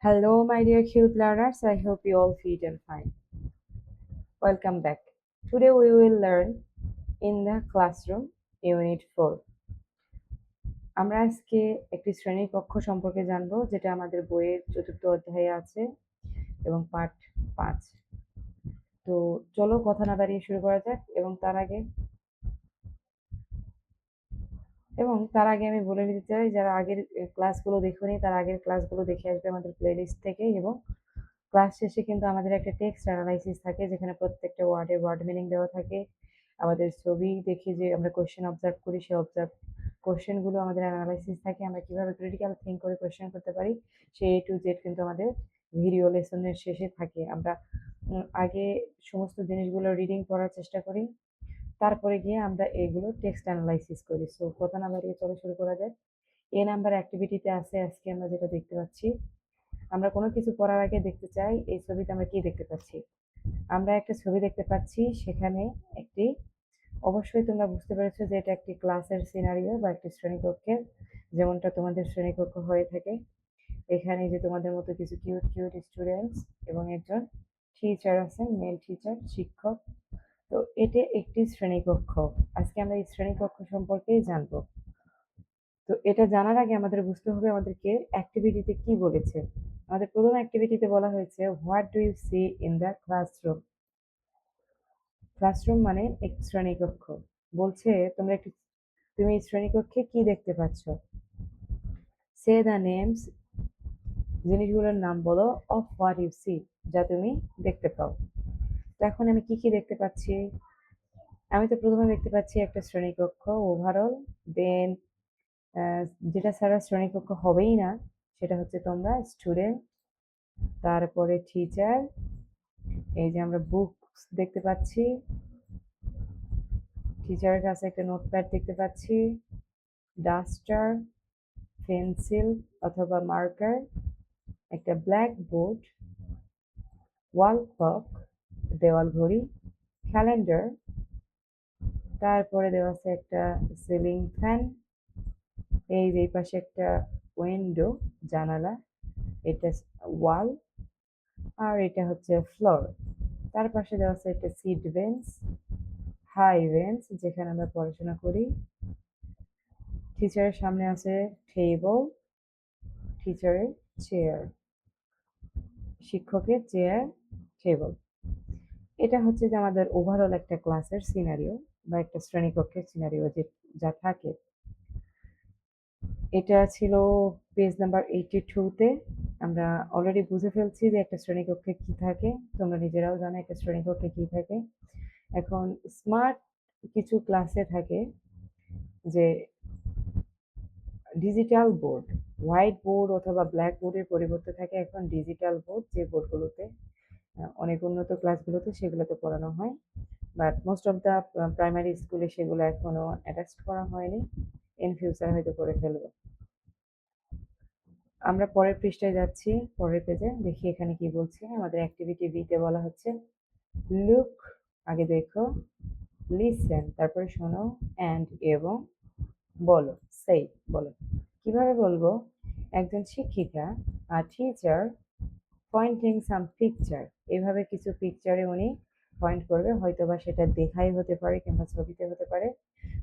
Hello, my dear cute learners. I hope you all fit and fine. Welcome back. Today we will learn in the classroom Unit 4. আমরা আজকে একটি শ্রেণীকক্ষ সম্পর্কে জানবো যেটা আমাদের বইয়ের 4th অধ্যায়ে আছে এবং পাঠ 5। তো চলো কথা না বাড়িয়ে শুরু করা যাক তার আগে আমি বলে নিতে চাই যারা আগের ক্লাসগুলো দেখোনি তারা আগের ক্লাসগুলো দেখে আসবে আমাদের প্লেলিস্ট থেকে এবং ক্লাস শেষে কিন্তু আমাদের একটা টেক্সট অ্যানালাইসিস থাকে যেখানে প্রত্যেকটা ওয়ার্ডের ওয়ার্ড মিনিং দেওয়া থাকে। আমাদের ছবি দেখে যে আমরা কোশ্চেন অবজার্ভ করি সেই কোশ্চেনগুলো আমাদের অ্যানালাইসিস থাকে। আমরা কিভাবে ক্রিটিক্যাল থিঙ্ক করে কোশ্চেন করতে পারি সেই A to Z কিন্তু আমাদের ভিডিও লেসনের শেষে থাকে। আমরা আগে সমস্ত জিনিসগুলো রিডিং পড়ার চেষ্টা করি, তারপরে গিয়ে আমরা এগুলো টেক্সট অ্যানালাইসিস করি। সো কথা না বাড়িয়ে চলো শুরু করা যাক। এ নাম্বার অ্যাক্টিভিটিতে আছে আজকে আমরা যেটা দেখতে পাচ্ছি, আমরা কোনো কিছু পড়ার আগে দেখতে চাই এই ছবিতে আমরা কি দেখতে পাচ্ছি। আমরা একটা ছবি দেখতে পাচ্ছি, সেখানে একটি, অবশ্যই তোমরা বুঝতে পেরেছো যে এটা একটি ক্লাসের সিনারিও বা একটি শ্রেণীকক্ষের, যেমনটা তোমাদের শ্রেণীকক্ষ হয়ে থাকে। এখানে যে তোমাদের মতো কিছু কিউট কিউট স্টুডেন্টস এবং একজন টিচার আছেন, মেল টিচার, শিক্ষক। তো এটা একটি শ্রেণীকক্ষ। আজকে আমরা এই শ্রেণীকক্ষ সম্পর্কেই জানবো। তো এটা জানার আগে আমাদের বুঝতে হবে আমাদেরকে অ্যাক্টিভিটিতে কি বলেছে। আমাদের প্রথম অ্যাক্টিভিটিতে বলা হয়েছে what do you see in the classroom. Classroom মানে এক শ্রেণীকক্ষ। বলছে তুমি শ্রেণীকক্ষে কি দেখতে পাচ্ছ। সে দ্য নেমস, জিনিসগুলোর নাম বলো, অফ হোয়াট ইউ সি, যা তুমি দেখতে পাও। তো এখন আমি কি কি দেখতে পাচ্ছি। আমি তো প্রথমে দেখতে পাচ্ছি একটা শ্রেণীকক্ষ ওভারঅল, দেন যেটা ছাড়া শ্রেণীকক্ষ হবেই না সেটা হচ্ছে তোমরা স্টুডেন্ট, তারপরে টিচার, এই যে আমরা বুকস দেখতে পাচ্ছি, টিচারের কাছে একটা নোটপ্যাড দেখতে পাচ্ছি, ডাস্টার, পেন্সিল অথবা মার্কার, একটা ব্ল্যাক বোর্ড, ওয়াল ক্লক, দেওয়াল ঘড়ি, ক্যালেন্ডার, তারপরে দেওয়া আছে একটা সিলিং ফ্যান, এই যে পাশে একটা উইন্ডো, জানালা, এটা ওয়াল, আর এটা হচ্ছে ফ্লোর। তার পাশে দেওয়া আছে একটা সিট বেঞ্চ, হাই বেঞ্চ যেখানে আমরা পড়াশোনা করি। টিচারের সামনে আছে টেবল, টিচারের চেয়ার, শিক্ষকের চেয়ার, টেবল। এটা হচ্ছে যে আমাদের ওভারঅল একটা ক্লাসের সিনারিও বা একটা শ্রেণীকক্ষের সিনারিও যা থাকে। এটা ছিল পেজ নাম্বার 82-তে। আমরা অলরেডি বুঝে ফেলছি যে একটা শ্রেণীকক্ষে কি থাকে, তোমরা নিজেরাও জানো একটা শ্রেণীকক্ষে কি থাকে। এখন স্মার্ট কিছু ক্লাসে থাকে যে ডিজিটাল বোর্ড, হোয়াইট বোর্ড অথবা ব্ল্যাক বোর্ডের পরিবর্তে থাকে এখন ডিজিটাল বোর্ড, যে বোর্ডগুলোতে অনেক উন্নত ক্লাসগুলোতে সেগুলোতে পড়ানো হয়, but most of the primary স্কুলে সেগুলো এখনো অ্যাটাচ করা হয়নি। ইন ফিউচার হয়তো করে ফেলবে। আমরা পরের পৃষ্ঠায় যাচ্ছি, পরের পেজে দেখি এখানে কি বলছে। আমাদের অ্যাক্টিভিটি বিতে বলা হচ্ছে লুক, আগে দেখো, লিসেন তারপরে শোনো, অ্যান্ড এবং বলো, সেই বলো। কিভাবে বলবো, একজন শিক্ষিকা আর টিচার পয়েন্টিং সাম পিকচার, এভাবে কিছু পিকচারে উনি পয়েন্ট করবে, হয়তো বা সেটা দেখাই হতে পারে কিংবা ছবিতে হতে পারে।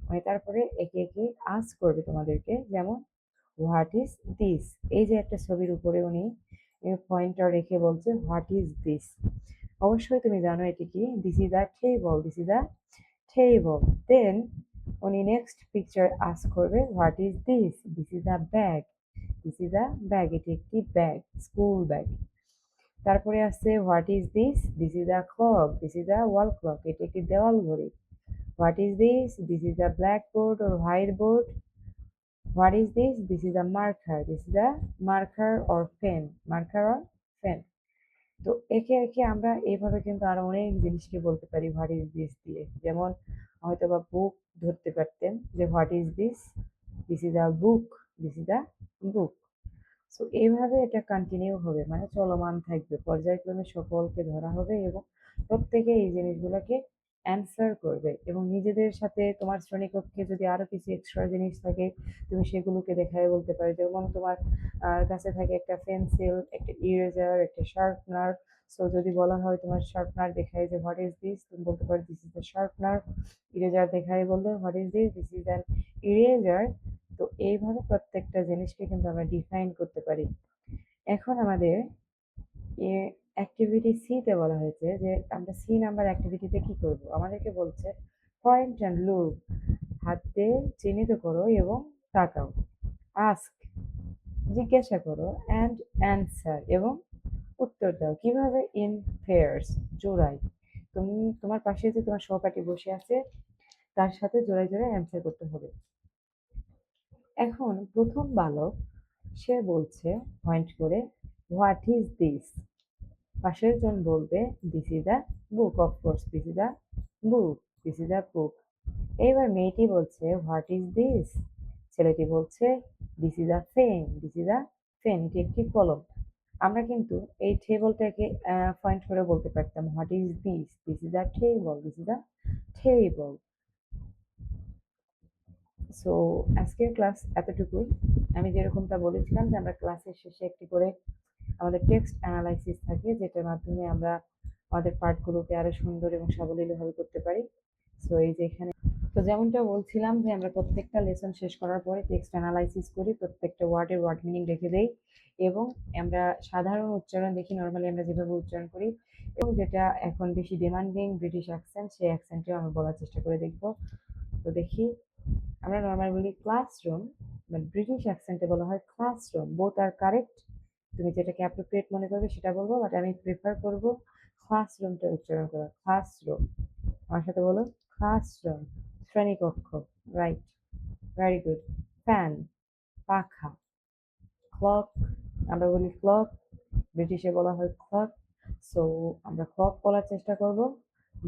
উনি তারপরে একে একে আস্ক করবে তোমাদেরকে, যেমন হোয়াট ইজ দিস, এই যে একটা ছবির উপরে উনি পয়েন্টার রেখে বলছে হোয়াট ইজ দিস। অবশ্যই তুমি জানো এটি কি, this is a table, this is a table. Then উনি নেক্সট পিকচার আস্ক করবে what is this, this is a bag, this is a bag, এটি একটি ব্যাগ, স্কুল ব্যাগ। তারপরে আসছে what is this, this is a clock, this is a wall clock, এটি একটি দেওয়াল ঘড়ি। What is this, this is a blackboard or whiteboard. What is this, this is a marker, this is a marker or pen, marker or pen. তো একে একে আমরা এইভাবে কিন্তু আরো অনেক জিনিসকে বলতে পারি হোয়াট ইজ দিস দিয়ে। যেমন হয়তো বা বুক ধরতে পারতেন যে what is this, this is a book, this is a book. So এইভাবে এটা কন্টিনিউ হবে, মানে চলমান থাকবে, পর্যায়ক্রমে সকলকে ধরা হবে এবং প্রত্যেকে এই জিনিসগুলোকে অ্যান্সার করবে এবং নিজেদের সাথে তোমার শ্রেণীকক্ষে যদি আরো কিছু এক্সট্রা জিনিস থাকে তুমি সেগুলোকে দেখায় বলতে পারো, যেমন তোমার কাছে থাকে একটা পেন্সিল, একটা ইরেজার, একটা শার্পনার। সো যদি বলা হয় তোমার শার্পনার দেখায় যে হোয়াট ইজ দিস, তুমি বলতে পারো this is the sharpener. Eraser দেখায় বললে what is this, this is an eraser. তো এইভাবে প্রত্যেকটা জিনিসকে কিন্তু আমরা ডিফাইন করতে পারি। এখন আমাদের অ্যাক্টিভিটি সি তে বলা হয়েছে যে আমরা সি নাম্বার অ্যাক্টিভিটিতে কি করব, আমাদেরকে বলছে পয়েন্ট অ্যান্ড লুক, হাত দিয়ে চিহ্নিত করো এবং তাকাও। আস্ক, জিজ্ঞাসা করো, অ্যান্ড অ্যান্সার, এবং উত্তর দাও। কিভাবে? ইন পেয়ার্স, জোড়ায়। তুমি তোমার পাশে যে তোমার সহপাঠী বসে আছে তার সাথে জোড়ায় জোড়ায় অ্যান্সার করতে হবে। এখন প্রথম বালক সে বলছে পয়েন্ট করে হোয়াট ইজ দিস। পাশের জন বলবে this is a book, of course this is a book, this is a book. এইবার মেয়েটি বলছে হোয়াট ইজ দিস। ছেলেটি বলছে this is a pen, this is a pen, এটি একটি কলম। আমরা কিন্তু এই টেবলটাকে পয়েন্ট করে বলতে পারতাম what is this, this is a table, this is a table. So আজকের ক্লাস এতটুকুই। আমি যেরকমটা বলেছিলাম যে আমরা ক্লাসের শেষে একটি করে আমাদের টেক্সট অ্যানালাইসিস থাকে, যেটার মাধ্যমে আমরা আমাদের পাঠগুলোকে আরো সুন্দর এবং সাবলীলভাবে করতে পারি। সো এই যে এখানে তো যেমনটা বলছিলাম যে আমরা প্রত্যেকটা লেসন শেষ করার পরে টেক্সট অ্যানালাইসিস করি, প্রত্যেকটা ওয়ার্ডের ওয়ার্ড মিনিং রেখে দেই এবং আমরা সাধারণ উচ্চারণ দেখি, নর্মালি আমরা যেভাবে উচ্চারণ করি, এবং যেটা এখন বেশি ডিমান্ডিং ব্রিটিশ অ্যাকসেন্ট, সেই অ্যাকসেন্টেও আমরা বলার চেষ্টা করে দেখব। তো দেখি, আমরা নর্মালি বলি ক্লাসরুম, বাট ব্রিটিশ অ্যাকসেন্টে বলা হয় ক্লাসরুম। বোথ আর কারেক্ট, তুমি যেটাকে অ্যাপ্রোপ্রিয়েট মনে করবে সেটা বলবো, বাট আমি প্রেফার করব ক্লাসরুমটা উচ্চারণ করা। ক্লাসরুম, আমার সাথে বলো ক্লাসরুম, শ্রেণীকক্ষ। Right, very good. ফ্যান, পাখা। ক্লক, আমরা বলি ক্লক, ব্রিটিশে বলা হয় ক্লক, সো আমরা ক্লক বলার চেষ্টা করব।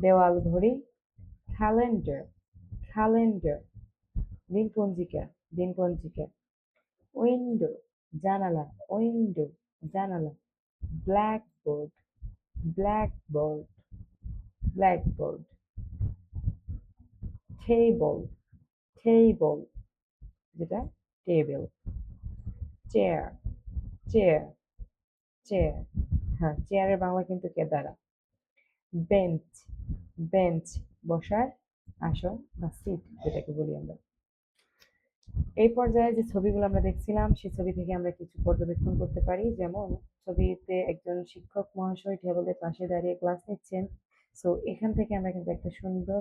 দেওয়াল ঘড়ি, ক্যালেন্ডার, ক্যালেন্ডার, দিনপঞ্জিকা, দিনপঞ্জিকা। উইন্ডো, জানালা, উইন্ডো, জানালা। Blackboard, blackboard, blackboard. Table, table, যেটা টেবিল। চেয়ার, চেয়ার, চেয়ার, হ্যাঁ চেয়ারের বাংলা কিন্তু কেদারা। বেঞ্চ, বেঞ্চ, বসার আসন বা সিট যেটাকে বলি আমরা। এই পর্যায়ে যে ছবিগুলো আমরা দেখছিলাম সেই ছবি থেকে আমরা কিছু পর্যবেক্ষণ করতে পারি, যেমন ছবিতে একজন শিক্ষক মহাশয় টেবিলের পাশে দাঁড়িয়ে ক্লাস নিচ্ছেন। সো এখান থেকে আমরা কিন্তু একটা সুন্দর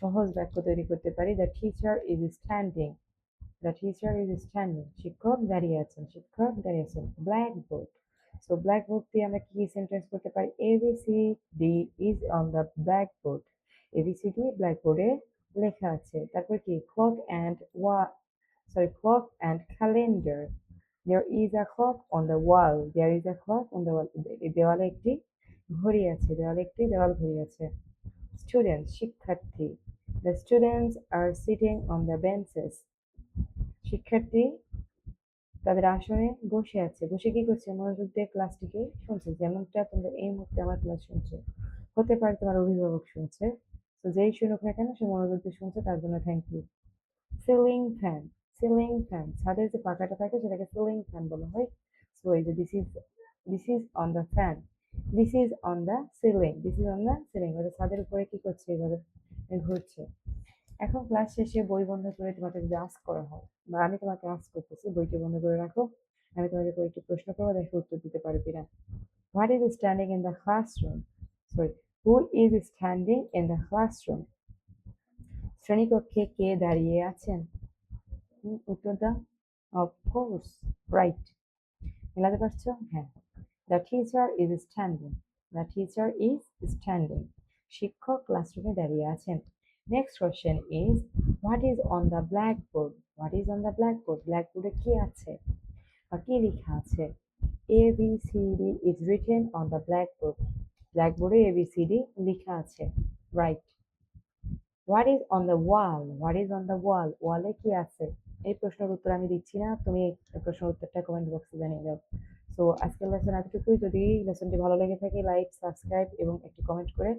সহজ বাক্য তৈরি করতে পারি, the teacher is standing, the teacher is standing, শিক্ষক দাঁড়িয়ে আছেন, শিক্ষক দাঁড়িয়ে আছেন। ব্ল্যাকবোর্ড, সো ব্ল্যাকবোর্ড দিয়ে আমরা কি সেন্টেন্স করতে পারি, ABCD is on the blackboard, ABCD ব্ল্যাকবোর্ডে লেখা আছে। তারপর কি, clock and clock and calendar, there is a clock on the wall, there is a clock on the wall, দেওয়ালে একটি ঘড়ি আছে, দেওয়ালে একটি দেওয়াল ঘড়ি আছে। স্টুডেন্ট, শিক্ষার্থী, the students are sitting on the benches, শিক্ষার্থী তাদের আসনে বসে আছে, বসে কি করছে, মনোযোগ দিয়ে ক্লাসটিকে শুনছে, যেমনটা তোমরা এই মুহূর্তে আমার ক্লাস শুনছো। হতে পারে তোমার অভিভাবক শুনছে, তো যেই শুনুক না কেন সে মনোযোগ দিয়ে শুনছে, তার জন্য thank you. Ceiling fan, ceiling fan, ছাদের যে পাখাটা থাকে সেটাকে সিলিং ফ্যান বলা হয়। সো এই যে this is on the fan, this is on the ceiling, this is on the ceiling, ওটা ছাদের উপরে কি করছে, এইভাবে ঘুরছে। এখন ক্লাস শেষে বই বন্ধ করে তোমাকে যদি আস্ক করা হয়, বা আমি তোমাকে আস্ক করতেছি বইটি বন্ধ করে রাখো, আমি তোমাকে কয়েকটি প্রশ্ন করবো, দেখো উত্তর দিতে পারো কিনা। What is standing in the classroom, sorry, who is standing in the classroom, শ্রেণীকক্ষে কে দাঁড়িয়ে আছেন। উত্তর দাও। অফকোর্স, রাইট, মেলাতে পারছো, হ্যাঁ। The teacher is standing, the teacher is standing, শিক্ষক ক্লাসরুমে দাঁড়িয়ে আছেন। Next question is what is on the blackboard, what is on the blackboard, ব্ল্যাকবোর্ডে কি আছে বা কি লেখা আছে। ABCD is written on the blackboard, ব্ল্যাকবোর্ডে ABCD লেখা আছে, right. What is on the wall, what is on the wall, ওয়ালে কি আছে। এই প্রশ্নের উত্তর আমি দিচ্ছি না, তুমি এই প্রশ্নের উত্তরটা কমেন্ট বক্সে জানিয়ে দাও। সো আজকের লেসন এতটুকুই। যদি লেসনটি ভালো লেগে থাকে লাইক, সাবস্ক্রাইব এবং একটি কমেন্ট করে